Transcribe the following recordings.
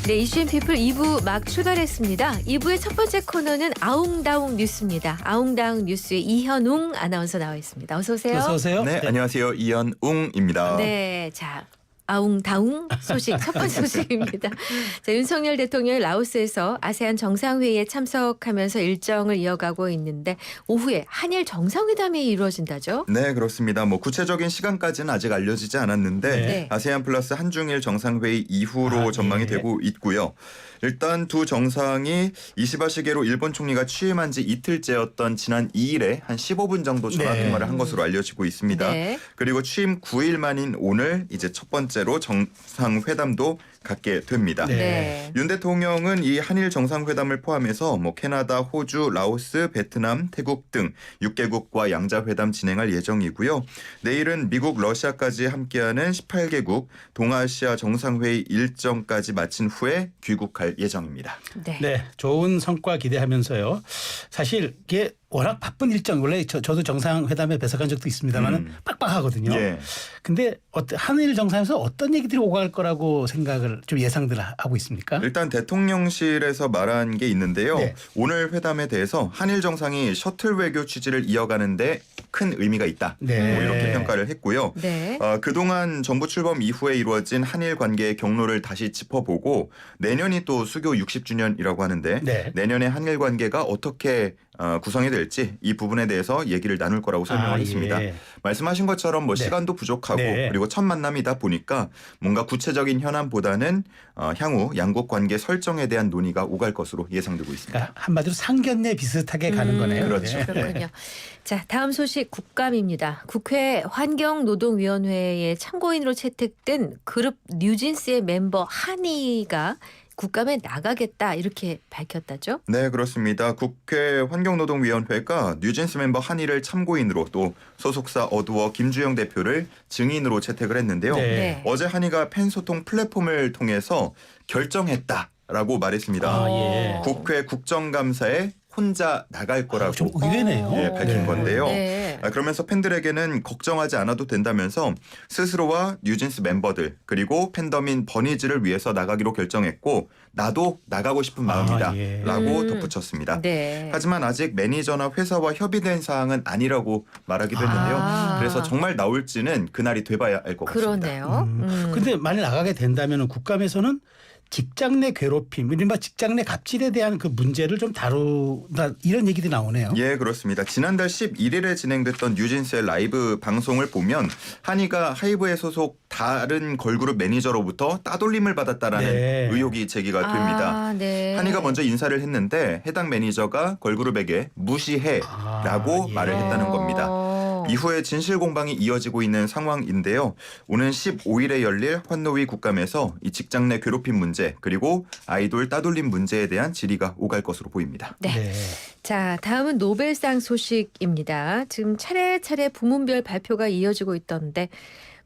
네, 이슈앤피플 2부 막 출발했습니다. 2부의 첫 번째 코너는 아웅다웅 뉴스입니다. 아웅다웅 뉴스의 이현웅 아나운서 나와 있습니다. 어서 오세요. 어서 오세요. 네, 안녕하세요. 이현웅입니다. 네, 자 아웅다웅 소식 첫 번째 소식입니다. 자, 윤석열 대통령이 라오스에서 아세안 정상회의에 참석하면서 일정을 이어가고 있는데 오후에 한일 정상회담이 이루어진다죠? 네, 그렇습니다. 구체적인 시간까지는 아직 알려지지 않았는데 네. 아세안 플러스 한중일 정상회의 이후로 전망이 되고 있고요. 일단 두 정상이 이시바 시게로 일본 총리가 취임한 지 이틀째였던 지난 2일에 한 15분 정도 전화 통화를 한 것으로 알려지고 있습니다. 네. 그리고 취임 9일 만인 오늘 이제 첫 번째로 정상회담도 갖게 됩니다. 네. 윤 대통령은 이 한일 정상회담을 포함해서 캐나다, 호주, 라오스, 베트남, 태국 등 6개국과 양자회담 진행할 예정이고요. 내일은 미국, 러시아까지 함께하는 18개국 동아시아 정상회의 일정까지 마친 후에 귀국할 예정입니다. 네. 네, 좋은 성과 기대하면서요. 사실 이게 워낙 바쁜 일정, 원래 저도 정상회담에 배석한 적도 있습니다만 빡빡하거든요. 예. 근데 한일 정상에서 어떤 얘기들이 오갈 거라고 생각을 좀 예상들 하고 있습니까? 일단 대통령실에서 말한 게 있는데요. 네. 오늘 회담에 대해서 한일 정상이 셔틀 외교 취지를 이어가는데 큰 의미가 있다. 네. 이렇게 평가를 했고요. 네. 그동안 정부 출범 이후에 이루어진 한일 관계의 경로를 다시 짚어보고 내년이 또 수교 60주년이라고 하는데 네. 내년에 한일 관계가 어떻게 구성이 될지 이 부분에 대해서 얘기를 나눌 거라고 설명을 했습니다. 예. 말씀하신 것처럼 네. 시간도 부족하고 네. 그리고 첫 만남이다 보니까 뭔가 구체적인 현안보다는 향후 양국 관계 설정에 대한 논의가 오갈 것으로 예상되고 있습니다. 그러니까 한마디로 상견례 비슷하게 가는 거네요. 그렇죠. 네. 그렇군요. 자, 다음 소식 국감입니다. 국회 환경노동위원회에 참고인으로 채택된 그룹 뉴진스의 멤버 한이가 국감에 나가겠다 이렇게 밝혔다죠? 네, 그렇습니다. 국회 환경노동위원회가 뉴진스 member 한이를 참고인으로 또 소속사 어두어 김주영 대표를 증인으로 채택을 했는데요. 네. 어제 한이가 팬소통 플랫폼을 통해서 결정했다라고 말했습니다. 아, 예. 국회 국정감사에 혼자 나갈 거라고 좀 의외네요. 밝힌 네. 건데요. 네. 그러면서 팬들에게는 걱정하지 않아도 된다면서 스스로와 뉴진스 멤버들 그리고 팬덤인 버니즈를 위해서 나가기로 결정했고 나도 나가고 싶은 마음이다 예. 라고 덧붙였습니다. 네. 하지만 아직 매니저나 회사와 협의된 사항은 아니라고 말하기도 했는데요. 아. 그래서 정말 나올지는 그날이 돼봐야 알 것 같습니다. 그러네요. 근데 만약 나가게 된다면 국감에서는 직장 내 괴롭힘, 이른바 직장 내 갑질에 대한 그 문제를 좀 다루다 이런 얘기들이 나오네요. 예, 그렇습니다. 지난달 11일에 진행됐던 뉴진스의 라이브 방송을 보면 한이가 하이브에 소속 다른 걸그룹 매니저로부터 따돌림을 받았다라는 네. 의혹이 제기가 됩니다. 아, 네. 한이가 먼저 인사를 했는데 해당 매니저가 걸그룹에게 무시해라고 예. 말을 했다는 겁니다. 어. 이후에 진실 공방이 이어지고 있는 상황인데요. 오는 15일에 열릴 환노위 국감에서 이 직장 내 괴롭힘 문제 그리고 아이돌 따돌림 문제에 대한 질의가 오갈 것으로 보입니다. 네. 자, 다음은 노벨상 소식입니다. 지금 차례차례 부문별 발표가 이어지고 있던데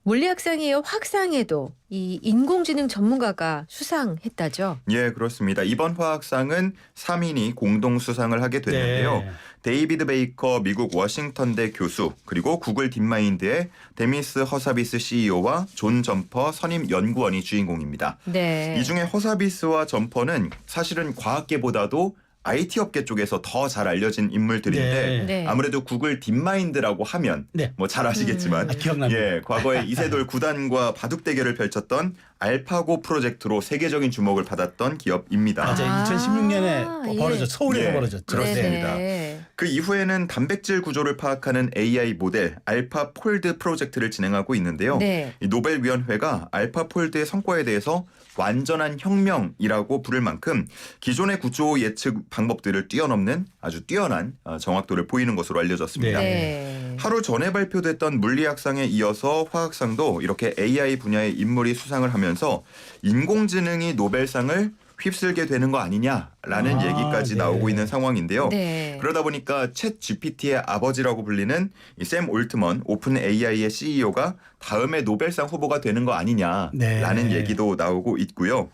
물리학상에 이어 화학상에도 이 인공지능 전문가가 수상했다죠. 예, 그렇습니다. 이번 화학상은 3인이 공동 수상을 하게 됐는데요. 네. 데이비드 베이커 미국 워싱턴대 교수 그리고 구글 딥마인드의 데미스 허사비스 CEO와 존 점퍼 선임 연구원이 주인공입니다. 네. 이 중에 허사비스와 점퍼는 사실은 과학계보다도 IT 업계 쪽에서 더 잘 알려진 인물들인데 네. 아무래도 구글 딥마인드라고 하면 네. 잘 아시겠지만 기억납니다. 예, 과거에 이세돌 9단과 바둑 대결을 펼쳤던 알파고 프로젝트로 세계적인 주목을 받았던 기업입니다. 맞아요. 2016년에 예. 벌어졌죠. 서울에서 예, 벌어졌죠. 그렇습니다. 네네. 그 이후에는 단백질 구조를 파악하는 AI 모델 알파폴드 프로젝트를 진행하고 있는데요. 네. 이 노벨위원회가 알파폴드의 성과에 대해서 완전한 혁명이라고 부를 만큼 기존의 구조 예측 방법들을 뛰어넘는 아주 뛰어난 정확도를 보이는 것으로 알려졌습니다. 네. 하루 전에 발표됐던 물리학상에 이어서 화학상도 이렇게 AI 분야의 인물이 수상을 하면서 인공지능이 노벨상을 휩쓸게 되는 거 아니냐라는 얘기까지 네. 나오고 있는 상황인데요. 네. 그러다 보니까 챗 GPT의 아버지라고 불리는 이 샘 올트먼 오픈 AI의 CEO가 다음에 노벨상 후보가 되는 거 아니냐라는 네. 얘기도 나오고 있고요.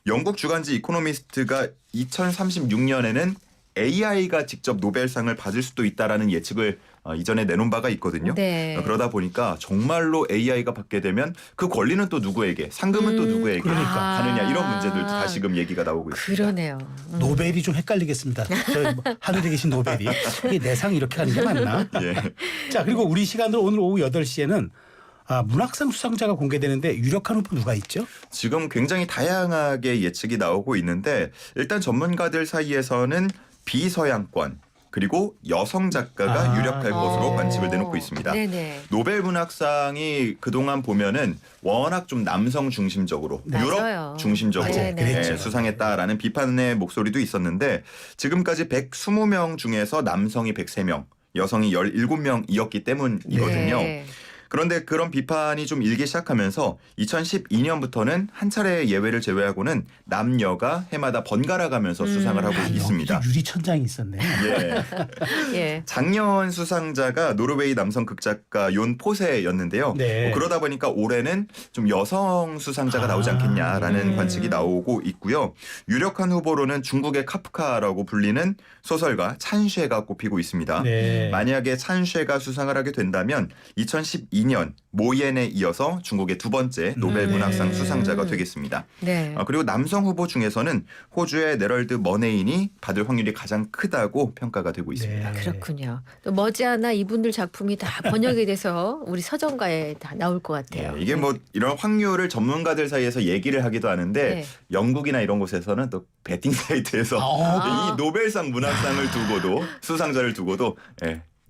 영국 주간지 이코노미스트가 2036년에는 AI가 직접 노벨상을 받을 수도 있다라는 예측을 이전에 내놓은 바가 있거든요. 네. 그러다 보니까 정말로 AI가 받게 되면 그 권리는 또 누구에게, 상금은 또 누구에게 그러니까. 가느냐 이런 문제들도 다시금 얘기가 나오고 있습니다. 그러네요. 노벨이 좀 헷갈리겠습니다. 저 하늘에 계신 노벨이 이게 내상 이렇게 하는 게 맞나? 예. 자, 그리고 우리 시간으로 오늘 오후 8시에는 문학상 수상자가 공개되는데 유력한 후보 누가 있죠? 지금 굉장히 다양하게 예측이 나오고 있는데 일단 전문가들 사이에서는 비서양권 그리고 여성 작가가 유력할 것으로 관측을 내놓고 있습니다. 네네. 노벨 문학상이 그동안 보면은 워낙 좀 남성 중심적으로 맞아요. 유럽 중심적으로 맞아요. 그랬죠. 수상했다라는 비판의 목소리도 있었는데 지금까지 120명 중에서 남성이 103명, 여성이 17명이었기 때문이거든요. 네. 그런데 그런 비판이 좀 일기 시작하면서 2012년부터는 한 차례 예외를 제외하고는 남녀가 해마다 번갈아 가면서 수상을 하고 있습니다. 여기도 유리천장이 있었네. 예. 예. 작년 수상자가 노르웨이 남성 극작가 yon 포세였는데요. 네. 그러다 보니까 올해는 좀 여성 수상자가 나오지 않겠냐라는 관측이 나오고 있고요. 유력한 후보로는 중국의 카프카라고 불리는 소설가 찬쉐가 꼽히고 있습니다. 네. 만약에 찬쉐가 수상을 하게 된다면 2012년 모옌에 이어서 중국의 두 번째 노벨 문학상 수상자가 되겠습니다. 네. 그리고 남성 후보 중에서는 호주의 네럴드 머네인이 받을 확률이 가장 크다고 평가가 되고 있습니다. 네. 그렇군요. 또 머지않아 이분들 작품이 다 번역이 돼서 우리 서점가에 다 나올 것 같아요. 예, 이게 뭐 이런 확률을 전문가들 사이에서 얘기를 하기도 하는데 네. 영국이나 이런 곳에서는 또 베팅 사이트에서 아. 이 노벨상 문학상을 두고도 수상자를 두고도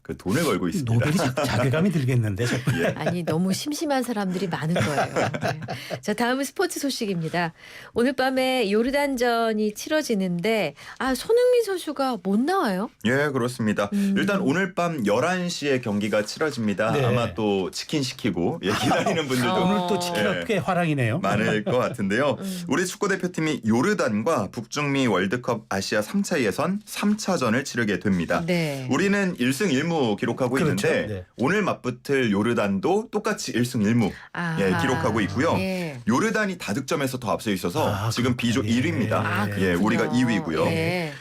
그 돈을 걸고 있습니다. 노벨이 자괴감이 들겠는데 자꾸. 예. 아니 너무 심심한 사람들이 많은 거예요. 네. 자 다음은 스포츠 소식입니다. 오늘 밤에 요르단전이 치러지는데 손흥민 선수가 못 나와요? 예, 그렇습니다. 일단 오늘 밤 11시에 경기가 치러집니다. 네. 아마 또 치킨 시키고 기다리는 분들도 오늘 또 치킨 예. 업계 화랑이네요. 많을 것 같은데요. 우리 축구대표팀이 요르단과 북중미 월드컵 아시아 3차 예선 3차전을 치르게 됩니다. 네. 우리는 1승 1무 기록하고 그렇죠. 있는데 네. 오늘 맞붙을 요르단도 똑같이 1승 1무 아하. 기록하고 있고요. 예. 요르단이 다득점에서 더 앞서 있어서 지금 B조 그렇군요. 1위입니다. 아, 예, 그렇군요. 우리가 2위고요. 예.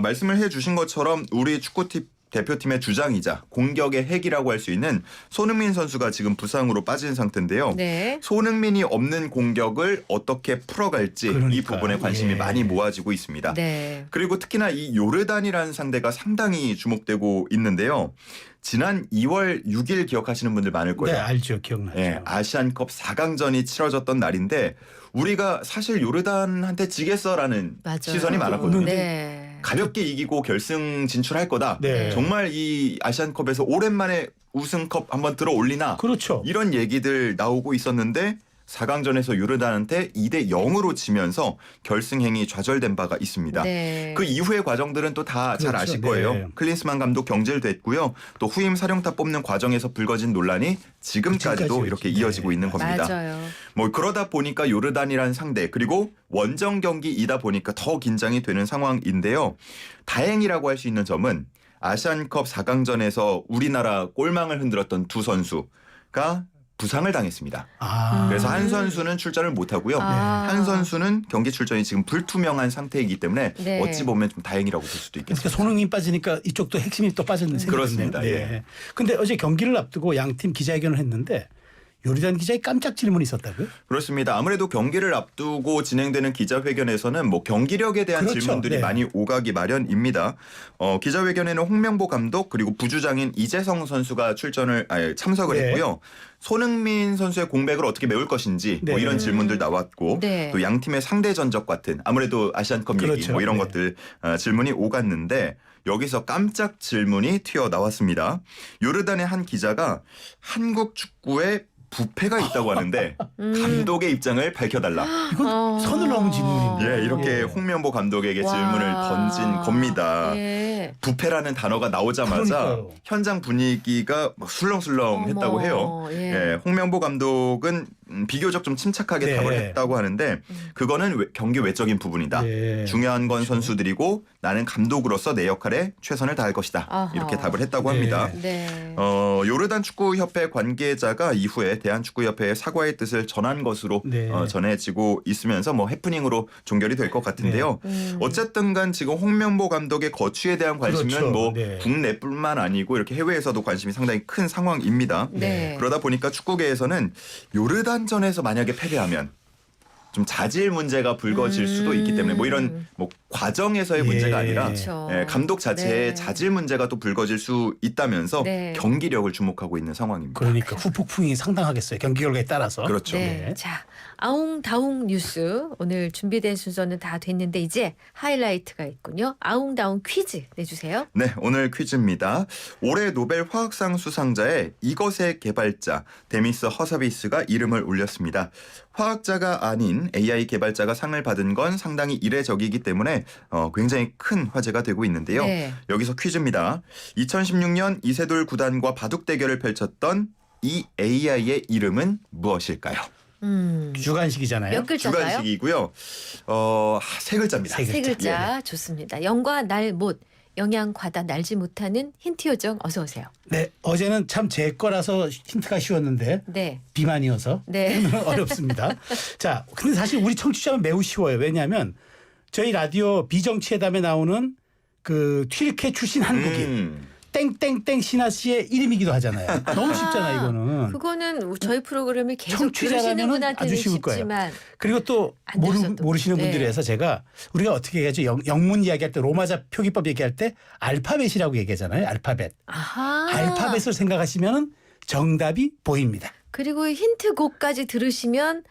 말씀을 해주신 것처럼 우리 축구팀 대표팀의 주장이자 공격의 핵이라고 할 수 있는 손흥민 선수가 지금 부상으로 빠진 상태인데요. 네. 손흥민이 없는 공격을 어떻게 풀어갈지 이 그러니까요. 부분에 관심이 예. 많이 모아지고 있습니다. 네. 그리고 특히나 이 요르단이라는 상대가 상당히 주목되고 있는데요. 지난 2월 6일 기억하시는 분들 많을 네, 거예요. 알죠. 기억나죠. 예, 아시안컵 4강전이 치러졌던 날인데 우리가 사실 요르단한테 지겠어라는 맞아요. 시선이 많았거든요. 네. 가볍게 이기고 결승 진출할 거다. 네. 정말 이 아시안컵에서 오랜만에 우승컵 한번 들어 올리나 그렇죠. 이런 얘기들 나오고 있었는데 4강전에서 요르단한테 2대 0으로 지면서 결승행이 좌절된 바가 있습니다. 네. 그 이후의 과정들은 또 다 잘 그렇죠. 아실 거예요. 네. 클린스만 감독 경질됐고요. 또 후임 사령탑 뽑는 과정에서 불거진 논란이 지금까지도 지금까지 이렇게 네. 이어지고 있는 겁니다. 맞아요. 뭐 그러다 보니까 요르단이란 상대 그리고 원정 경기이다 보니까 더 긴장이 되는 상황인데요. 다행이라고 할 수 있는 점은 아시안컵 4강전에서 우리나라 골망을 흔들었던 두 선수가 부상을 당했습니다. 그래서 한 선수는 출전을 못하고요. 아. 한 선수는 경기 출전이 지금 불투명한 상태이기 때문에 네. 어찌 보면 좀 다행이라고 볼 수도 있겠습니다. 그러니까 손흥민 빠지니까 이쪽도 핵심이 또 빠졌는 셈이네요. 그렇습니다. 예. 근데 어제 경기를 앞두고 양 팀 기자회견을 했는데 요르단 기자의 깜짝 질문이 있었다고요? 그렇습니다. 아무래도 경기를 앞두고 진행되는 기자회견에서는 뭐 경기력에 대한 그렇죠. 질문들이 네. 많이 오가기 마련입니다. 기자회견에는 홍명보 감독 그리고 부주장인 이재성 선수가 참석을 네. 했고요. 손흥민 선수의 공백을 어떻게 메울 것인지 뭐 네. 이런 질문들 나왔고 네. 또 양 팀의 상대 전적 같은 아무래도 아시안컵 얘기 그렇죠. 뭐 이런 네. 것들 질문이 오갔는데 여기서 깜짝 질문이 튀어나왔습니다. 요르단의 한 기자가 한국 축구에 부패가 있다고 하는데 감독의 입장을 밝혀달라. 이건 선을 넘은 질문인데. 예, 이렇게 홍명보 감독에게 질문을 와. 던진 겁니다. 예. 부패라는 단어가 나오자마자 그러니까요. 현장 분위기가 막 술렁술렁했다고 어머, 해요. 예. 예, 홍명보 감독은 비교적 좀 침착하게 네. 답을 했다고 하는데 그거는 경기 외적인 부분이다. 네. 중요한 건 선수들이고 나는 감독으로서 내 역할에 최선을 다할 것이다. 아하. 이렇게 답을 했다고 네. 합니다. 네. 요르단 축구협회 관계자가 이후에 대한축구협회에 사과의 뜻을 전한 것으로 네. 전해지고 있으면서 뭐 해프닝으로 종결이 될 것 같은데요. 어쨌든간 지금 홍명보 감독의 거취에 대한 관심은 그렇죠. 뭐 네. 국내뿐만 아니고 이렇게 해외에서도 관심이 상당히 큰 상황입니다. 네. 그러다 보니까 축구계에서는 요르단전에서 만약에 패배하면 좀 자질 문제가 불거질 수도 있기 때문에 뭐 이런 뭐 과정에서의 예. 문제가 아니라 그렇죠. 감독 자체의 네. 자질 문제가 또 불거질 수 있다면서 네. 경기력을 주목하고 있는 상황입니다. 그러니까 후폭풍이 상당하겠어요. 경기 결과에 따라서. 그렇죠. 네. 네. 자, 아웅다웅 뉴스 오늘 준비된 순서는 다 됐는데 이제 하이라이트가 있군요. 아웅다웅 퀴즈 내주세요. 네, 오늘 퀴즈입니다. 올해 노벨 화학상 수상자의 이것의 개발자 데미스 허서비스가 이름을 올렸습니다. 화학자가 아닌 AI 개발자가 상을 받은 건 상당히 이례적이기 때문에 굉장히 큰 화제가 되고 있는데요. 네. 여기서 퀴즈입니다. 2016년 이세돌 구단과 바둑 대결을 펼쳤던 이 AI의 이름은 무엇일까요? 주관식이잖아요. 몇 글자인가요? 주관식이고요. 세 글자입니다. 세 세 글자 좋습니다. 영과 날 못, 영양 과다 날지 못하는 힌트 요정 어서 오세요. 네, 어제는 참 제 거라서 힌트가 쉬웠는데 네. 비만이어서 네. 어렵습니다. 자, 근데 사실 우리 청취자면 매우 쉬워요. 왜냐하면 저희 라디오 비정치회담에 나오는 그 튀르케 출신 한국인 땡땡땡 신하 씨의 이름이기도 하잖아요. 너무 쉽잖아요, 이거는. 그거는 저희 프로그램을 계속 들으시는 청취자라면 분한테는 아주 쉬울 거예요. 쉽지만 그리고 또 안 들으셔도. 모르시는 네. 분들이 해서 제가 우리가 어떻게 얘기하죠? 영문 이야기할 때 로마자 표기법 얘기할 때 알파벳이라고 얘기하잖아요. 알파벳. 아하. 알파벳을 생각하시면 정답이 보입니다. 그리고 힌트곡까지 들으시면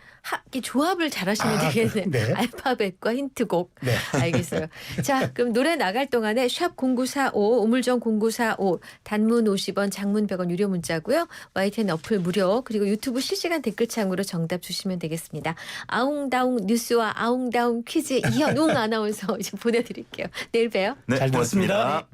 이 조합을 잘하시면 되겠네요. 네. 알파벳과 힌트곡. 네. 알겠어요. 자, 그럼 노래 나갈 동안에 샵 0945 우물정 0945 단문 50원 장문 100원 유료 문자고요. YTN 어플 무료 그리고 유튜브 실시간 댓글창으로 정답 주시면 되겠습니다. 아웅다웅 뉴스와 아웅다웅 퀴즈 이현웅 아나운서 이제 보내드릴게요. 내일 봬요. 네, 잘 들었습니다. 고맙습니다. 네.